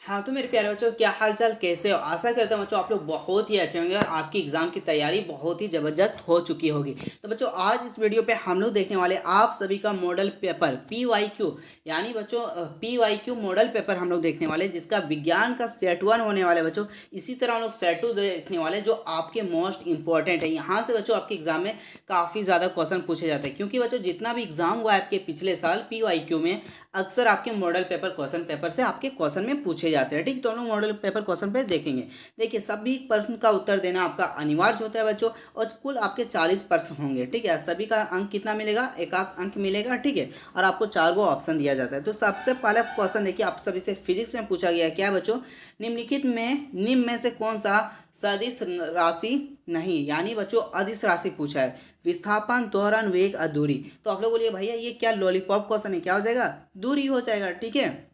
हाँ, तो मेरे प्यारे बच्चों, क्या हाल चाल, कैसे हो? आशा करता हूँ बच्चों आप लोग बहुत ही अच्छे होंगे और आपकी एग्ज़ाम की तैयारी बहुत ही ज़बरदस्त हो चुकी होगी। तो बच्चों, आज इस वीडियो पे हम लोग देखने वाले आप सभी का मॉडल पेपर PYQ, यानी बच्चों PYQ मॉडल पेपर हम लोग देखने वाले, जिसका विज्ञान का सेट 1 होने वाला है बच्चों। इसी तरह हम लोग सेट 2 देखने वाले, जो आपके मोस्ट इंपॉर्टेंट है। यहाँ से बच्चों आपके एग्जाम में काफ़ी ज़्यादा क्वेश्चन पूछे जाते हैं, क्योंकि बच्चों जितना भी एग्जाम हुआ है आपके पिछले साल PYQ में, अक्सर आपके मॉडल पेपर क्वेश्चन पेपर से आपके क्वेश्चन में पूछे जाते हैं। ठीक, तो हम लोग मॉडल पेपर क्वेश्चन पे देखेंगे। देखिए, सभी प्रश्न का उत्तर देना आपका अनिवार्य होता है बच्चों, और कुल आपके 40 प्रश्न होंगे। ठीक है, सभी का अंक कितना मिलेगा? एक अंक मिलेगा। ठीक है, और आपको 4 गो ऑप्शन दिया जाता है। तो सबसे पहला क्वेश्चन देखिए, आप सभी से फिजिक्स में पूछा गया है। क्या बच्चों? निम्न में से कौन सा सदिश राशि नहीं, यानी बच्चों अदिश राशि पूछा है। विस्थापन, त्वरण, वेग, दूरी। तो आप लोग बोलिए भैया ये क्या लॉलीपॉप क्वेश्चन है, क्या हो जाएगा? दूरी हो जाएगा। ठीक है,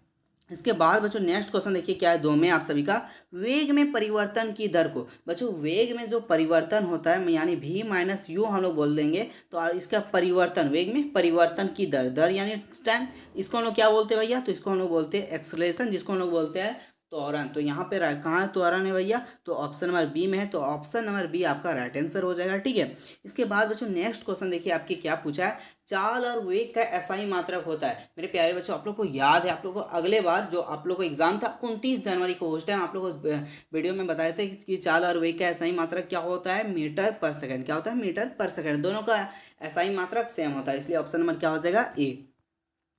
इसके बाद बच्चों नेक्स्ट क्वेश्चन देखिए, क्या है? दो में आप सभी का वेग में परिवर्तन की दर को। बच्चों वेग में जो परिवर्तन होता है, यानी v माइनस यू हम लोग बोल देंगे, तो इसका परिवर्तन, वेग में परिवर्तन की दर, दर यानी टाइम, इसको हम लोग क्या बोलते हैं भैया? तो इसको हम लोग बोलते हैं एक्सलेशन, जिसको हम लोग बोलते हैं त्वरण। तो यहाँ पे कहाँ त्वरण है भैया? तो ऑप्शन नंबर बी में है, तो ऑप्शन नंबर बी आपका राइट आंसर हो जाएगा। ठीक है, इसके बाद बच्चों नेक्स्ट क्वेश्चन देखिए, आपकी क्या पूछा है? चाल और वेग का SI मात्रक होता है। मेरे प्यारे बच्चों, आप लोग को याद है, आप लोग को अगले बार जो आप लोग को एग्जाम था 29 जनवरी को, उस टाइम आप लोग को वीडियो में बताए थे कि चाल और वेग का SI मात्रक क्या होता है? मीटर पर सेकंड। क्या होता है? मीटर पर सेकंड। दोनों का SI मात्रक सेम होता है, इसलिए ऑप्शन नंबर क्या हो जाएगा? ए।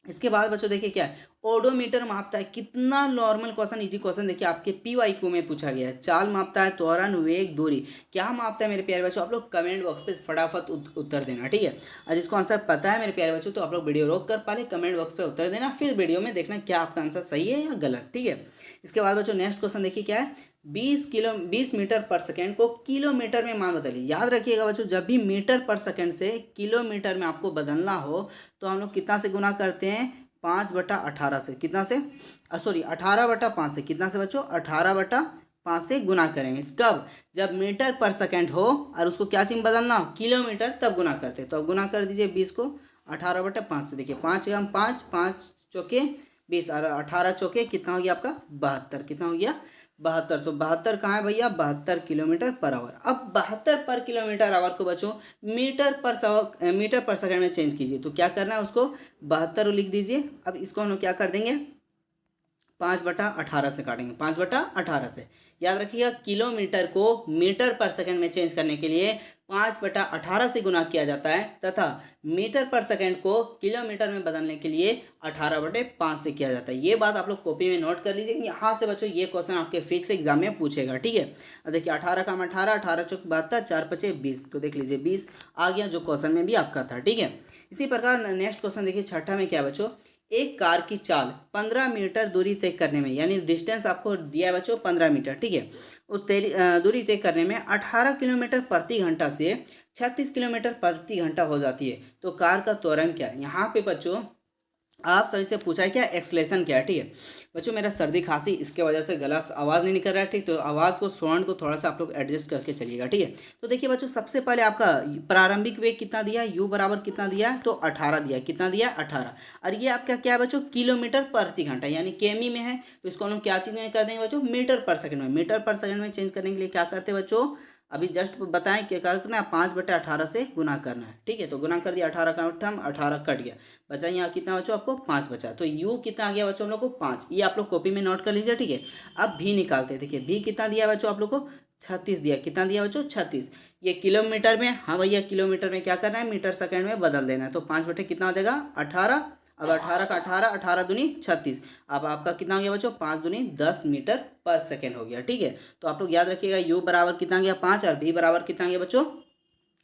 इसके बाद बच्चों देखिए, क्या है? ओडोमीटर मापता है। कितना नॉर्मल क्वेश्चन, इजी क्वेश्चन देखिए, आपके PYQ में पूछा गया है। चाल मापता है, त्वरण, वेग, दूरी, क्या मापता है मेरे प्यारे बच्चों? आप लोग कमेंट बॉक्स पे फटाफट उत्तर देना। ठीक है, और जिसको आंसर पता है मेरे प्यारे बच्चों, तो आप लोग वीडियो रोक कर पहले कमेंट बॉक्स पे उत्तर देना, फिर वीडियो में देखना क्या आपका आंसर सही है या गलत। ठीक है, इसके बाद बच्चों नेक्स्ट क्वेश्चन देखिए, क्या है? 20 मीटर पर सेकेंड को किलोमीटर में मान बदलिए। याद रखिएगा बच्चों, जब भी मीटर पर सेकेंड से किलोमीटर में आपको बदलना हो, तो हम लोग कितना से गुना करते हैं? 5/18 से। कितना से? सॉरी, 18/5 से। कितना से बच्चों? 18/5 से गुना करेंगे। कब? जब मीटर पर सेकेंड हो और उसको क्या चीज बदलना हो? किलोमीटर, तब गुना करते हैं। तो अब गुना कर दीजिए 20 को 18/5 से। देखिए 5 हम 5, 5 चौके 20 और 18 चौके कितना हो गया आपका? 72। कितना हो गया? 72। तो 72 कहाँ है भैया? 72 किलोमीटर पर आवर। अब 72 पर किलोमीटर आवर को बच्चों मीटर पर सेकंड में चेंज कीजिए। तो क्या करना है? उसको 72 लिख दीजिए। अब इसको हम लोग क्या कर देंगे? 5/18 से काटेंगे। 5/18 से। याद रखिएगा, किलोमीटर को मीटर पर सेकंड में चेंज करने के लिए 5/18 से गुना किया जाता है, तथा मीटर पर सेकंड को किलोमीटर में बदलने के लिए 18/5 से किया जाता है। ये बात आप लोग कॉपी में नोट कर लीजिए। यहाँ से बच्चों ये क्वेश्चन आपके फिक्स एग्जाम में पूछेगा। ठीक है, अब देखिए 18 का 18, 18 चौक 72, 4 पचे 20। तो देख लीजिए 20 आ गया, जो क्वेश्चन में भी आपका था। ठीक है, इसी प्रकार नेक्स्ट क्वेश्चन देखिए, छठा में क्या है बच्चों? एक कार की चाल 15 मीटर दूरी तय करने में, यानी डिस्टेंस आपको दिया है बच्चों 15 मीटर। ठीक है, उस दूरी तय करने में 18 किलोमीटर प्रति घंटा से 36 किलोमीटर प्रति घंटा हो जाती है। तो कार का त्वरण क्या है? यहाँ पे बच्चों आप सभी से पूछा है क्या? एक्सलेशन क्या है? ठीक है बच्चों, मेरा सर्दी खांसी, इसके वजह से गला आवाज़ नहीं निकल रहा है। ठीक, तो आवाज़ को, साउंड को थोड़ा सा आप लोग एडजस्ट करके चलिएगा। ठीक है, तो देखिए बच्चों, सबसे पहले आपका प्रारंभिक वेग कितना दिया है? u बराबर कितना दिया है? तो 18 दिया है। कितना दिया है? 18। और ये आपका क्या है बच्चों? किलोमीटर प्रति घंटा, यानी केमी में है, तो इसको हम लोग क्या चीज़ में कर देंगे बच्चों? मीटर पर सेकंड में। मीटर पर सेकंड में चेंज करने के लिए क्या करते हैं बच्चों? अभी जस्ट बताएं क्या करना है? 5/18 से गुना करना है। ठीक है, तो गुना कर दिया, 18 का 18 कट गया, बचा यहाँ कितना बच्चों? आपको 5 बचा। तो u कितना आ गया बच्चों हम लोग को? 5। ये आप लोग कॉपी में नोट कर लीजिए। ठीक है, अब v निकालते हैं। देखिए v कितना दिया बच्चों आप लोग को? 36 दिया। कितना दिया बच्चों? 36। ये किलोमीटर में, हाँ भैया किलोमीटर में क्या करना है? मीटर सेकंड में बदल देना है। तो 5 बटे कितना हो जाएगा? 18। अब 18 का 18, 18 दूनी 36। अब आपका कितना हो गया बच्चों? 5 दूनी 10 मीटर पर सेकेंड हो गया। ठीक है, तो आप लोग याद रखिएगा, u बराबर कितना गया? 5, और v बराबर कितना गया बच्चों?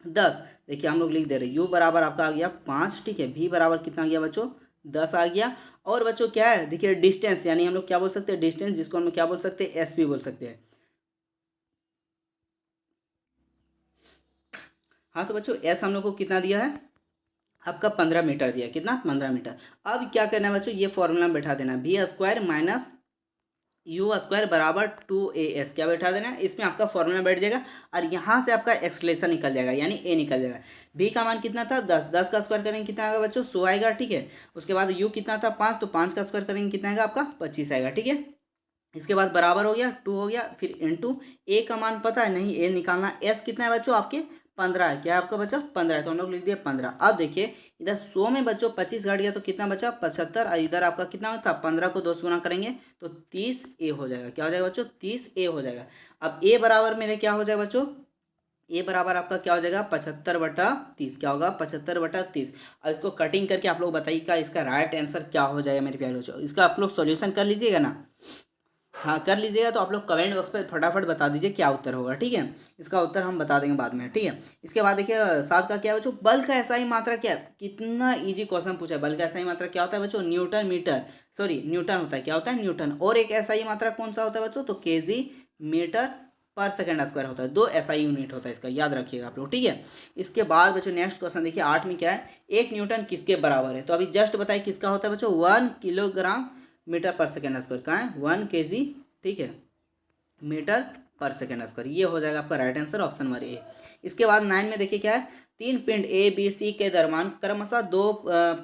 10। देखिए हम लोग लिख दे रहे हैं, u बराबर आपका आ गया 5। ठीक है, v बराबर कितना गया बच्चों? 10 आ गया। और बच्चों क्या है? देखिए डिस्टेंस, यानी हम लोग क्या बोल सकते हैं? डिस्टेंस, जिसको हम लोग क्या बोल सकते हैं? s भी बोल सकते हैं। हाँ, तो बच्चों s हम लोग को कितना दिया है? आपका 15 मीटर दिया। कितना? 15 मीटर। अब क्या करना है बच्चों? ये फॉर्मूला में बैठा देना, v square minus you square बराबर 2as। क्या बैठा देना है? इसमें आपका फॉर्मूला बैठ जाएगा, और यहाँ से आपका एक्सलेशन निकल जाएगा, यानी a निकल जाएगा। b का मान कितना था? 10। 10 का स्क्वायर करेंगे कितना आएगा बच्चों? 100 आएगा। ठीक है, उसके बाद u कितना था? 5, तो 5 का स्क्वायर करेंगे कितना आएगा आपका? 25 आएगा। ठीक है, इसके बाद बराबर हो गया 2 हो गया, फिर इनटू ए का मान पता है नहीं, ए निकालना। एस कितना है बच्चों आपके 15 है, क्या है आपका बच्चा 15 है, तो हम लोग लिख दिए 15। अब देखिए इधर 100 में बच्चों 25 घट गया तो कितना बचा 75, और इधर आपका कितना था 15 को 2 से गुना करेंगे तो 30 ए हो जाएगा। क्या हो जाएगा बच्चों 30 ए हो जाएगा। अब ए बराबर मेरे क्या हो जाएगा बच्चों, ए बराबर आपका क्या हो जाएगा 75/30, क्या होगा 75/30। अब इसको कटिंग करके आप लोग बताइएगा इसका राइट आंसर क्या हो जाएगा मेरे प्यारे बच्चों। इसका आप लोग सॉल्यूशन कर लीजिएगा ना, हाँ कर लीजिएगा, तो आप लोग कमेंट बॉक्स पे फटाफट बता दीजिए क्या उत्तर होगा, ठीक है। इसका उत्तर हम बता देंगे बाद में, ठीक है। इसके बाद देखिए 7 का क्या है बच्चों, बल का एसआई मात्रा क्या है। कितना इजी क्वेश्चन पूछा है। बल का एसआई मात्रा क्या होता है बच्चों, न्यूटन मीटर, सॉरी न्यूटन होता है, क्या होता है न्यूटन। और एक एसआई मात्रा कौन सा होता है बच्चों, तो केजी मीटर पर सेकेंड स्क्वायर होता है। 2 एसआई यूनिट होता है इसका, याद रखिएगा आप लोग, ठीक है। इसके बाद बच्चों नेक्स्ट क्वेश्चन देखिए 8 में क्या है, 1 न्यूटन किसके बराबर है। तो अभी जस्ट बताइए किसका होता है बच्चों, 1 किलोग्राम मीटर पर सेकेंड स्क्वायर, कहाँ है 1 केजी, ठीक है, मीटर पर सेकेंड स्क्वायर। ये हो जाएगा आपका right answer, option number A. इसके बाद 9 में देखिए क्या है, 3 पिंड ए बी सी के दरम्यान क्रमशः 2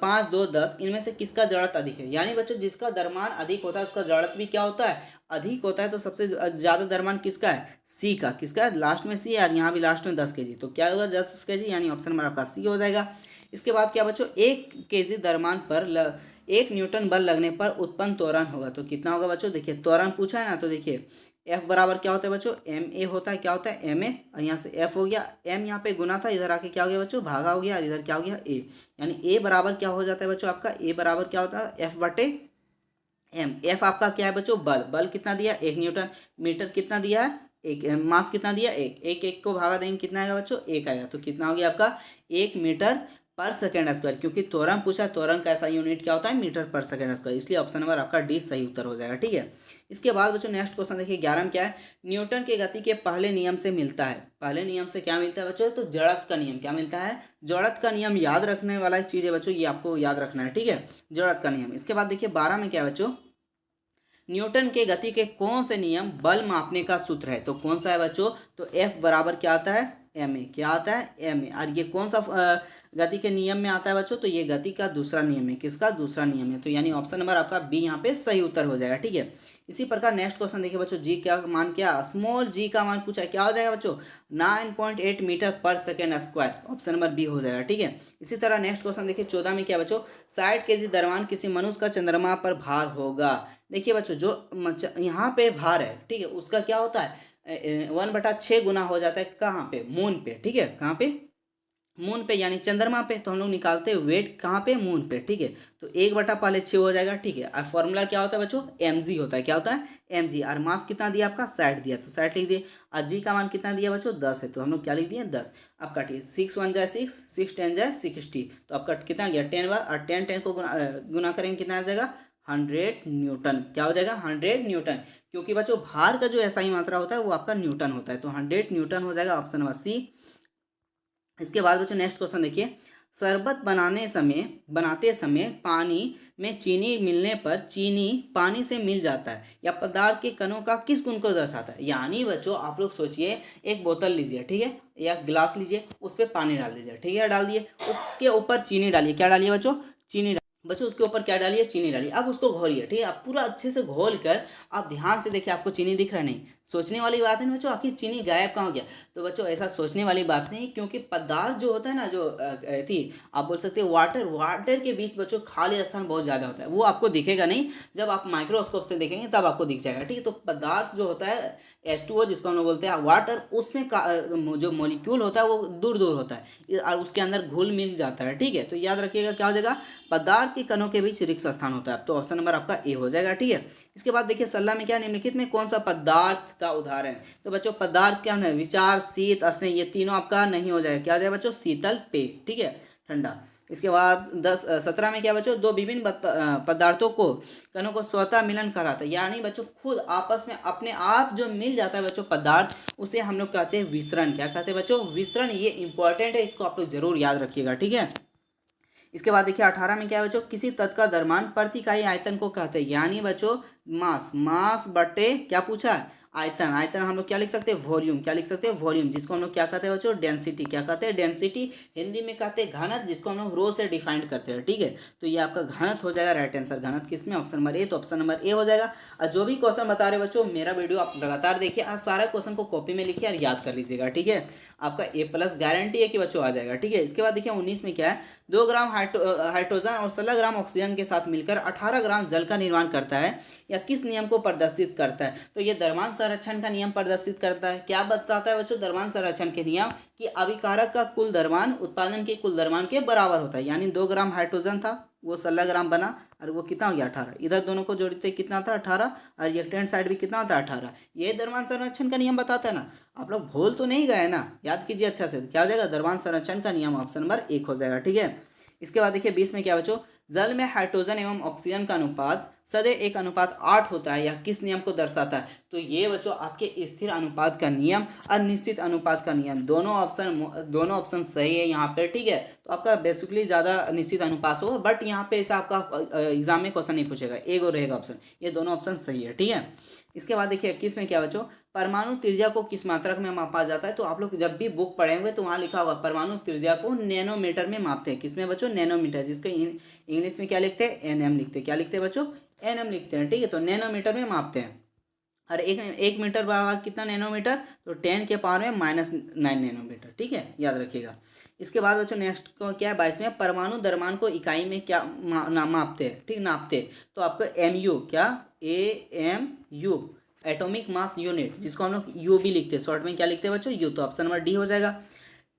5 2 10 इनमें से किसका जड़त्व अधिक है। यानी बच्चों जिसका द्रव्यमान अधिक होता है उसका जड़त्व भी क्या होता है, अधिक होता है। तो सबसे ज़्यादा द्रव्यमान किसका है, सी का। किसका है, लास्ट में सी है और यहाँ भी लास्ट में 10 केजी, तो क्या होगा 10 केजी, यानी ऑप्शन नंबर आपका सी हो जाएगा। इसके बाद क्या बच्चों, 1 केजी द्रव्यमान पर 1 न्यूटन बल लगने पर उत्पन्न त्वरण होगा। तो कितना होगा बच्चों, देखिए त्वरण पूछा है ना, तो देखिए एफ बराबर क्या होता है बच्चों, एम ए होता है, क्या होता है एम ए, और यहाँ से एफ हो गया, एम यहाँ पे गुना था, इधर आके क्या हो गया बच्चों भागा हो गया, और इधर क्या हो गया ए। यानी ए बराबर क्या हो जाता है बच्चों आपका, ए बराबर क्या होता है एफ बटे एम। एफ आपका क्या है बच्चों, बल, बल कितना दिया 1 न्यूटन, मीटर कितना दिया है एक, मास कितना दिया एक, एक एक को भागा देंगे कितना आएगा बच्चों, एक आएगा। तो कितना हो गया आपका 1 मीटर पर सेकेंड स्क्वायर, क्योंकि त्वरण पूछा, त्वरण का ऐसा यूनिट क्या होता है मीटर पर सेकेंड स्क्वायर, इसलिए ऑप्शन नंबर आपका डी सही उत्तर हो जाएगा, ठीक है। इसके बाद बच्चों नेक्स्ट क्वेश्चन देखिए 11 में क्या है, न्यूटन के गति के पहले नियम से मिलता है। पहले नियम से क्या मिलता है बच्चों, तो जड़त्व का नियम। क्या मिलता है, जड़त्व का नियम। याद रखने वाला एक चीज़ है बच्चों, ये आपको याद रखना है, ठीक है, जड़त्व का नियम। इसके बाद देखिए 12 में क्या है बच्चों, न्यूटन के गति के कौन से नियम बल मापने का सूत्र है। तो कौन सा है बच्चों, तो एफ बराबर क्या आता है एम ए, क्या आता है एम ए। और ये कौन सा गति के नियम में आता है बच्चों, तो ये गति का दूसरा नियम है। किसका, दूसरा नियम है। तो यानी ऑप्शन नंबर आपका बी यहाँ पे सही उत्तर हो जाएगा, ठीक है। इसी प्रकार नेक्स्ट क्वेश्चन देखिए बच्चों, जी का मान क्या, स्मॉल जी का मान पूछा है, क्या हो जाएगा बच्चों 9.8 मीटर पर second square, option number B हो जाएगा, ठीक है। इसी तरह नेक्स्ट क्वेश्चन देखिए 14 में क्या बच्चों, 60 केजी द्रव्यमान किसी मनुष्य का चंद्रमा पर भार होगा। देखिए बच्चों जो यहाँ पे भार है, ठीक है, उसका क्या होता है 1/6 गुना हो जाता है, कहाँ पे मून पे, ठीक है, कहाँ पे मून पे, यानी चंद्रमा पे। तो हम लोग निकालते हैं वेट कहाँ पे, मून पे, ठीक है। तो 1/6 हो जाएगा, ठीक है। और फॉर्मूला क्या होता है बच्चों, mg होता है, क्या होता है mg। और मास कितना दिया आपका 60 दिया, तो 60 लिख दिए। और जी का मान कितना दिया बच्चों 10 है, तो हम लोग क्या लिख दिए 10। अब काटिए 6 1 जाए 6, 6 10 जाए 60, तो आपका कितना गया 10 बार, और 10 10 को गुना करेंगे कितना आ जाएगा 100 न्यूटन। क्या हो जाएगा 100 न्यूटन, क्योंकि बच्चों भार का जो एसआई मात्रा होता है वो आपका न्यूटन होता है। तो 100 न्यूटन हो जाएगा, ऑप्शन नंबर सी। इसके बाद बच्चों नेक्स्ट क्वेश्चन देखिए, शरबत बनाते समय पानी में चीनी मिलने पर चीनी पानी से मिल जाता है या पदार्थ के कणों का किस गुण को दर्शाता है। यानी बच्चों आप लोग सोचिए, एक बोतल लीजिए, ठीक है, या गिलास लीजिए, उस पर पानी डाल दीजिए, ठीक है, डाल दिए, उसके ऊपर चीनी डालिए। क्या डालिए बच्चों, चीनी बच्चों उसके ऊपर क्या डालिए, चीनी डालिए। अब उसको घोलिए, ठीक है, आप पूरा अच्छे से घोल कर आप ध्यान से देखिए आपको चीनी दिख रहा नहीं। सोचने वाली बात है ना बच्चों, आखिर चीनी गायब कहाँ हो गया। तो बच्चों ऐसा सोचने वाली बात नहीं, क्योंकि पदार्थ जो होता है ना, जो थी आप बोल सकते हैं वाटर के बीच बच्चों खाली स्थान बहुत ज़्यादा होता है, वो आपको दिखेगा नहीं, जब आप माइक्रोस्कोप से देखेंगे तब आपको दिख जाएगा, ठीक है। तो पदार्थ जो होता है H2O जिसको हम लोग बोलते हैं वाटर, उसमें जो मॉलिक्यूल होता है वो दूर दूर होता है और उसके अंदर घुल मिल जाता है, ठीक है। तो याद रखिएगा क्या हो जाएगा, पदार्थ के कणों के बीच रिक्त स्थान होता है। तो ऑप्शन नंबर आपका ए हो जाएगा, ठीक है। इसके बाद देखिए 16 में क्या, निम्नलिखित में कौन सा पदार्थ का उदाहरण। तो बच्चों पदार्थ क्या है, विचार शीत स्नेह, ये तीनों आपका नहीं हो जाएगा। क्या हो जाएगा बच्चों, शीतल पेय, ठीक है, ठंडा। इसके बाद 17 में क्या बच्चों, दो विभिन्न पदार्थों को कणों को स्वतः मिलन कराता है। यानी बच्चों खुद आपस में अपने आप जो मिल जाता है बच्चों पदार्थ, उसे हम लोग कहते हैं विसरण। क्या कहते हैं बच्चों, विसरण। ये इंपॉर्टेंट है, इसको आप लोग जरूर याद रखिएगा, ठीक है। इसके बाद देखिए 18 में क्या है बच्चों, किसी तत्व का द्रव्यमान प्रति इकाई आयतन को कहते हैं। यानी बच्चों मास बटे क्या पूछा है, आयतन, आयतन हम लोग क्या लिख सकते हैं, वॉल्यूम, क्या लिख सकते हैं, वॉल्यूम, जिसको हम लोग क्या कहते हैं बच्चों, डेंसिटी, क्या कहते हैं, डेंसिटी, हिंदी में कहते हैं घनत्व, जिसको हम लोग रो से डिफाइंड करते हैं, ठीक है। तो ये आपका घनत्व हो जाएगा, राइट आंसर घनत्व किसमें, ऑप्शन नंबर ए, तो ऑप्शन नंबर ए हो जाएगा। और जो भी क्वेश्चन बता रहे बच्चों, मेरा वीडियो आप लगातार देखिए और सारा क्वेश्चन को कॉपी में लिखिए और याद कर लीजिएगा, ठीक है। आपका A+ गारंटी है कि बच्चों आ जाएगा, ठीक है। इसके बाद देखिए 19 में क्या है, 2 ग्राम हाइड्रोजन और 16 ग्राम ऑक्सीजन के साथ मिलकर 18 ग्राम जल का निर्माण करता है, या किस नियम को प्रदर्शित करता है। तो ये द्रव्यमान संरक्षण का नियम प्रदर्शित करता है। क्या बताता है बच्चों, द्रव्यमान संरक्षण के नियम कि अभिकारक का कुल द्रव्यमान उत्पादन के कुल द्रव्यमान के बराबर होता है। यानी 2 ग्राम हाइड्रोजन था, वो 16 ग्राम बना, और वो कितना हो गया, 18। इधर दोनों को जोड़ते कितना था, 18, और लेफ्ट हैंड साइड भी कितना होता है, 18। ये द्रव्यमान संरक्षण का नियम बताता है ना। आप लोग भूल तो नहीं गए ना, याद कीजिए अच्छा से। क्या हो जाएगा, द्रव्यमान संरक्षण का नियम ऑप्शन नंबर 1 हो जाएगा, ठीक है। इसके बाद देखिए 20 में क्या बच्चों, जल में हाइड्रोजन एवं ऑक्सीजन का अनुपात सदैव 1:8 होता है, यह किस नियम को दर्शाता है। तो ये बच्चों आपके स्थिर अनुपात का नियम और निश्चित अनुपात का नियम, दोनों ऑप्शन सही है यहाँ पे, ठीक है। तो आपका बेसिकली ज़्यादा निश्चित अनुपात होगा, बट यहाँ पे ऐसा आपका एग्जाम में क्वेश्चन नहीं पूछेगा, एक और रहेगा ऑप्शन। ये दोनों ऑप्शन सही है, ठीक है। इसके बाद देखिए 21 में क्या बच्चों, परमाणु त्रिज्या को किस मात्रक में मापा जाता है। तो आप लोग जब भी बुक पढ़ेंगे तो वहाँ लिखा होगा परमाणु त्रिज्या को नैनोमीटर में मापते हैं। किसमें बच्चों, नैनोमीटर, जिसको इंग्लिश में क्या लिखते हैं, NM लिखते हैं। क्या लिखते हैं बच्चों, NM लिखते हैं, ठीक है। तो नैनोमीटर में मापते हैं। और एक मीटर बराबर कितना नैनोमीटर, तो 10 के पावर में -9 नैनोमीटर, ठीक है, याद रखिएगा। इसके बाद बच्चों नेक्स्ट को क्या है, 22 में परमाणु द्रव्यमान को इकाई में क्या मापते हैं, ठीक, नापते हैं। तो आपको MU, क्या AMU, एटॉमिक मास यूनिट, जिसको हम लोग U भी लिखते हैं, शॉर्ट में क्या लिखते हैं बच्चों, U। तो ऑप्शन नंबर डी हो जाएगा।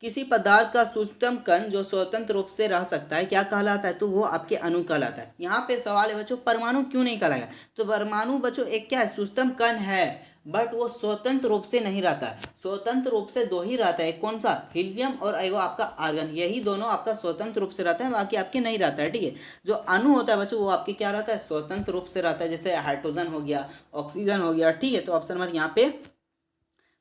किसी पदार्थ का सूक्ष्मतम कण जो स्वतंत्र रूप से रह सकता है क्या कहलाता है, तो वो आपके अणु कहलाता है। यहाँ पे सवाल है बच्चों, परमाणु क्यों नहीं कहलाएगा। तो परमाणु बच्चों एक क्या है, सूक्ष्मतम कण है, बट वो स्वतंत्र रूप से नहीं रहता है। स्वतंत्र रूप से दो ही रहता है, कौन सा, हीलियम और एगो आपका आर्गन, यही दोनों आपका स्वतंत्र रूप से रहता है, बाकी आपके नहीं रहता है, ठीक है। जो अणु होता है बच्चों वो आपके क्या रहता है, स्वतंत्र रूप से रहता है, जैसे हाइड्रोजन हो गया, ऑक्सीजन हो गया, ठीक है। तो ऑप्शन नंबर यहाँ पे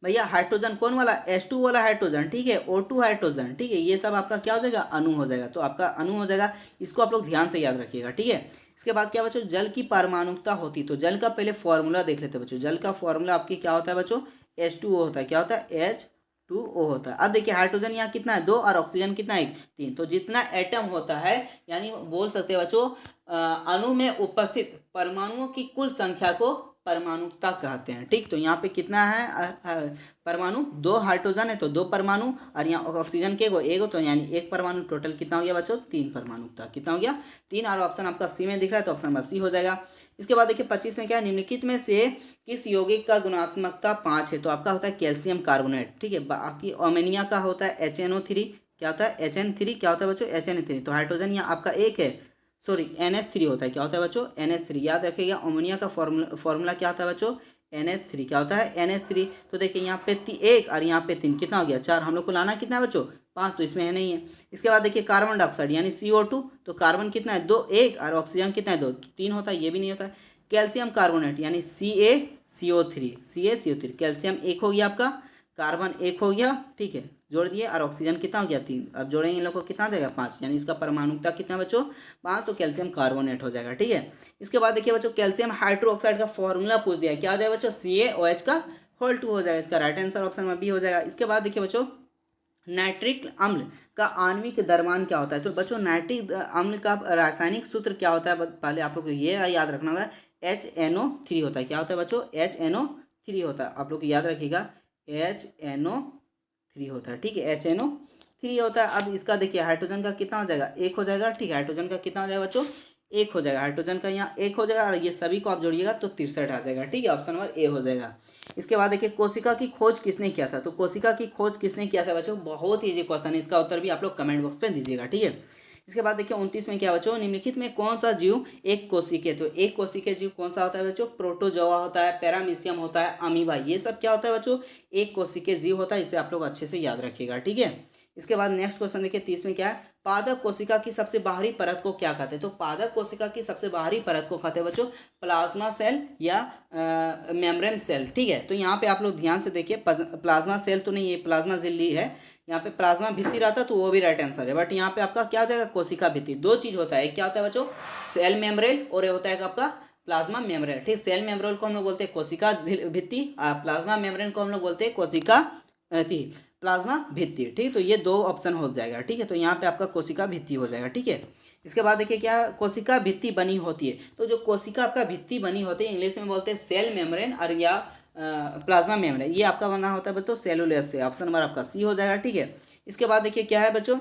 भैया हाइड्रोजन कौन वाला, H2 वाला हाइड्रोजन, ठीक है, O2 हाइड्रोजन, ठीक है, ये सब आपका क्या हो जाएगा, अणु हो जाएगा। तो आपका अणु हो जाएगा, इसको आप लोग ध्यान से याद रखिएगा, ठीक है। इसके बाद क्या बच्चों, जल की परमाणुकता होती, तो जल का पहले फॉर्मूला देख लेते हैं बच्चों। जल का फॉर्मूला आपकी क्या होता है बच्चों, H2O होता है, क्या होता है, H2O होता है। अब देखिए हाइड्रोजन यहाँ कितना है, 2, और ऑक्सीजन कितना है, 3। तो जितना एटम होता है, यानी बोल सकते हैं बच्चों अणु में उपस्थित परमाणुओं की कुल संख्या को परमाणुकता कहते हैं, ठीक। तो यहाँ पे कितना है परमाणु, 2 हाइड्रोजन है तो 2 परमाणु, और यहाँ ऑक्सीजन के एगो, तो यानी 1 परमाणु, टोटल कितना हो गया बच्चों, 3 परमाणुकता, कितना हो गया, 3। और ऑप्शन आपका सी में दिख रहा है, तो ऑप्शन नंबर सी हो जाएगा। इसके बाद देखिए 25 में क्या है, निम्नलिखित में से किस यौगिक का गुणात्मकता 5 है। तो आपका होता है कैल्शियम कार्बोनेट, ठीक है। बाकी अमोनिया का होता है HNO3, क्या होता है, HN3, क्या होता है बच्चों, HN3। तो हाइड्रोजन यहाँ आपका 1 है, सॉरी NH3 होता है, क्या होता है बच्चों, NH3, याद रखिएगा। अमोनिया का फॉर्मूला क्या होता है बच्चों, NH3, क्या होता है, NH3। तो देखिए यहाँ पे 1 और यहाँ पे 3, कितना हो गया, 4। हम लोग को लाना कितना है बच्चों, 5, तो इसमें है नहीं है। इसके बाद देखिए कार्बन डाइऑक्साइड यानी CO2, तो कार्बन कितना है, 2, 1, और ऑक्सीजन कितना है, 2, तो 3 होता है, ये भी नहीं होता है। कैल्शियम कार्बोनेट यानी CaCO3, कैल्शियम 1 हो गया आपका, कार्बन 1 हो गया, ठीक है, जोड़ दिए, और ऑक्सीजन कितना हो गया, 3। अब जोड़ेंगे इन लोग को कितना आ जाएगा, 5, यानी इसका परमाणुकता कितना बच्चों, 5। तो कैल्शियम कार्बोनेट हो जाएगा, ठीक है। इसके बाद देखिए बच्चों कैल्शियम हाइड्रोक्साइड का फॉर्मूला पूछ दिया है, क्या हो जाएगा बच्चों, CaOH का होल 2 हो जाएगा। इसका राइट आंसर ऑप्शन में बी हो जाएगा। इसके बाद देखिए बच्चों नाइट्रिक अम्ल का आणविक द्रव्यमान क्या होता है। तो बच्चों नाइट्रिक अम्ल का रासायनिक सूत्र क्या होता है, पहले आप लोग को ये याद रखना होगा, HNO3 होता है। क्या होता है बच्चों, HNO3 होता है, आप लोग याद रखिएगा, HNO3 होता है, ठीक है, HNO3 होता है। अब इसका देखिए हाइड्रोजन का कितना हो जाएगा, 1 हो जाएगा, ठीक है। हाइड्रोजन का कितना हो जाएगा बच्चों, 1 हो जाएगा, हाइड्रोजन का यहाँ 1 हो जाएगा, और ये सभी को आप जोड़िएगा तो 63 आ जाएगा, ठीक है। ऑप्शन नंबर ए हो जाएगा। इसके बाद देखिए कोशिका की खोज किसने किया था। तो कोशिका की खोज किसने किया था बच्चों, बहुत ही इजी क्वेश्चन है, इसका उत्तर भी आप लोग कमेंट बॉक्स में दीजिएगा, ठीक है। इसके बाद देखिए 29 में क्या बच्चों, निम्नलिखित में कौन सा जीव एक कोशिकीय। तो एक कोशिकीय जीव कौन सा होता है बच्चों, प्रोटोजोआ होता है, पैरामीशियम होता है, अमीबा, ये सब क्या होता है बच्चों, एक कोशिकीय जीव होता है। इसे आप लोग अच्छे से याद रखिएगा, ठीक है। इसके बाद नेक्स्ट क्वेश्चन देखिए 30 में क्या है, पादप कोशिका की सबसे बाहरी परत को क्या कहते हैं। तो पादप कोशिका की सबसे बाहरी परत को कहते हैं बच्चों प्लाज्मा सेल या मेम्ब्रेन सेल, ठीक है। तो यहाँ पे आप लोग ध्यान से देखिए, प्लाज्मा सेल तो नहीं, ये प्लाज्मा झिल्ली है, यहाँ पे प्लाज्मा भित्ति रहता तो वो भी राइट आंसर है, बट यहाँ पे आपका क्या हो जाएगा, कोशिका भित्ति। दो चीज होता है, एक क्या होता है बच्चों, सेल मेम्ब्रेन, और ये होता है आपका प्लाज्मा मेम्ब्रेन, ठीक। सेल मेम्ब्रेन को हम लोग बोलते हैं कोशिका भित्ति, प्लाज्मा मेम्ब्रेन को हम लोग बोलते हैं कोशिका थी प्लाज्मा भित्ति, ठीक। तो ये दो ऑप्शन हो जाएगा, ठीक है। तो यहाँ पे आपका कोशिका भित्ति हो जाएगा, ठीक है। इसके बाद देखिए क्या कोशिका भित्ति बनी होती है। तो जो कोशिका आपका भित्ति बनी होती है इंग्लिश में बोलते हैं सेल मेम्ब्रेन और या प्लाज्मा मेम्ब्रेन, ये आपका बना होता है बच्चों सेलुलोज से। ऑप्शन नंबर आपका सी हो जाएगा, ठीक है। इसके बाद देखिए क्या है बच्चों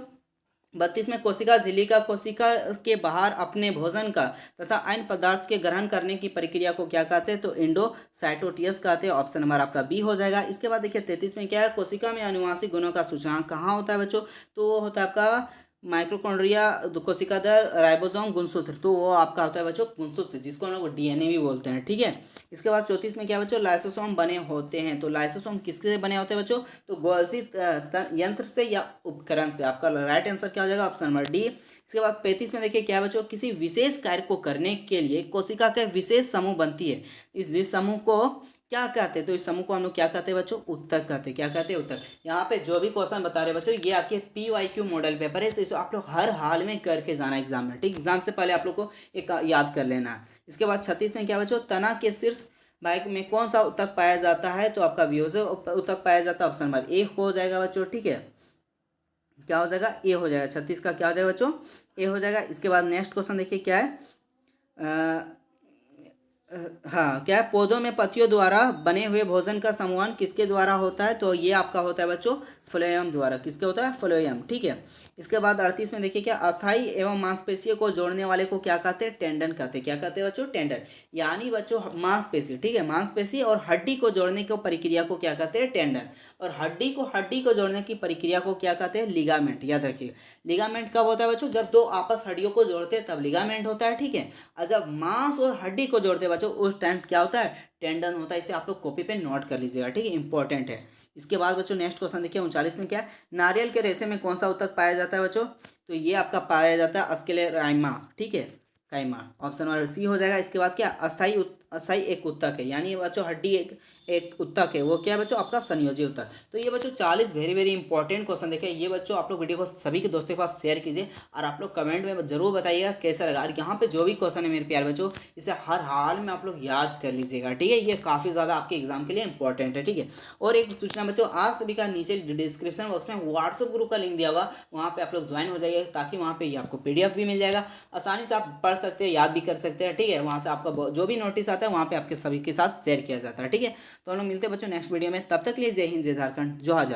32 में कोशिका झिल्ली का कोशिका के बाहर अपने भोजन का तथा अन्य पदार्थ के ग्रहण करने की प्रक्रिया को क्या कहते हैं, तो एंडोसाइटोसिस कहते हैं। ऑप्शन नंबर आपका बी हो जाएगा। इसके बाद देखिए 33 में क्या है कोशिका में आनुवांशिक गुणों का सूचकांक कहाँ होता है बच्चों, तो वो होता है आपका माइक्रोकॉन्ड्रिया, कोशिका दर, राइबोसोम, गुणसूत्र, तो वो आपका होता है बच्चों गुणसूत्र, जिसको हम लोग डीएनए भी बोलते हैं, ठीक है। इसके बाद 34 में क्या बच्चों लाइसोसोम बने होते हैं। तो लाइसोसोम किससे बने होते हैं बच्चों, तो गोल्जी यंत्र से या उपकरण से। आपका राइट आंसर क्या हो जाएगा, ऑप्शन नंबर डी। इसके बाद 35 में देखिए क्या बच्चों किसी विशेष कार्य को करने के लिए कोशिका का विशेष समूह बनती है। जिस समूह को क्या कहते हैं, तो इस समूह को हम लोग क्या कहते हैं बच्चों, उत्तक कहते हैं। क्या कहते हैं, उत्तक। यहाँ पे जो भी क्वेश्चन बता रहे हैं बच्चों ये आपके PYQ मॉडल पेपर है, तो इसे आप लोग हर हाल में करके जाना एग्जाम में, ठीक। एग्जाम से पहले आप लोग को एक याद कर लेना है। इसके बाद 36 में क्या बच्चों तना के शीर्ष भाग में कौन सा उत्तक पाया जाता है, तो आपका वियोजक उत्तक पाया जाता है। ऑप्शन नंबर ए हो जाएगा बच्चों, ठीक है। क्या हो जाएगा, ए हो जाएगा। 36 का क्या हो जाएगा बच्चों, ए हो जाएगा। इसके बाद नेक्स्ट क्वेश्चन देखिए क्या है हाँ क्या है पौधों में पत्तियों द्वारा बने हुए भोजन का समूहन किसके द्वारा होता है, तो ये आपका होता है बच्चों फ्लोएम द्वारा। किसके होता है, फ्लोएम, ठीक है। इसके बाद 38 में देखिए क्या अस्थाई एवं मांसपेशियों को जोड़ने वाले को क्या कहते हैं, टेंडन कहते हैं। क्या कहते हैं बच्चों, टेंडन। यानी बच्चों मांसपेशी, ठीक है, मांसपेशी और हड्डी को जोड़ने की प्रक्रिया को क्या कहते हैं, टेंडन। और हड्डी को जोड़ने की प्रक्रिया को क्या कहते हैं, लिगामेंट। याद रखिए लिगामेंट कब होता है बच्चों, जब दो आपस हड्डियों को जोड़ते हैं तब लिगामेंट होता है, ठीक है। और जब मांस और हड्डी को जोड़ते हैं बच्चों उस टाइम क्या होता है, टेंडन होता है। इसे आप लोग कॉपी पे नोट कर लीजिएगा, ठीक है, इंपॉर्टेंट है। इसके बाद बच्चों नेक्स्ट क्वेश्चन देखिए 39 में क्या है नारियल के रेशे में कौन सा उत्तक पाया जाता है बच्चों, तो ये आपका पाया जाता है स्क्लेराइमा, ठीक है, काइमा। ऑप्शन नंबर सी हो जाएगा। इसके बाद क्या अस्थाई एक उत्तक है, यानी बच्चों हड्डी एक उत्तक है, वो क्या है बच्चों आपका संयोजी उत्तक। तो ये बच्चों 40 वेरी वेरी इंपॉर्टेंट क्वेश्चन देखे। ये बच्चों आप लोग वीडियो को सभी के दोस्तों के पास शेयर कीजिए और आप लोग कमेंट में जरूर बताइएगा कैसा लगा। और यहाँ पे जो भी क्वेश्चन है मेरे प्यार बच्चों इसे हर हाल में आप लोग याद कर लीजिएगा, ठीक है। ये काफ़ी ज़्यादा आपके एग्जाम के लिए इंपॉर्टेंट है, ठीक है। और एक सूचना बच्चों आप सभी का नीचे डिस्क्रिप्शन बॉक्स में व्हाट्सएप ग्रुप का लिंक दिया हुआ, वहाँ पे आप लोग ज्वाइन हो जाइए ताकि वहाँ पे आपको PDF भी मिल जाएगा, आसानी से आप पढ़ सकते हैं, याद भी कर सकते हैं, ठीक है। वहाँ से आपका जो भी नोटिस आता है वहाँ पे आपके सभी के साथ शेयर किया जाता है, ठीक है। तो हम लोग मिलते हैं बच्चों नेक्स्ट वीडियो में, तब तक के लिए जय हिंद, जय झारखंड, जोहार।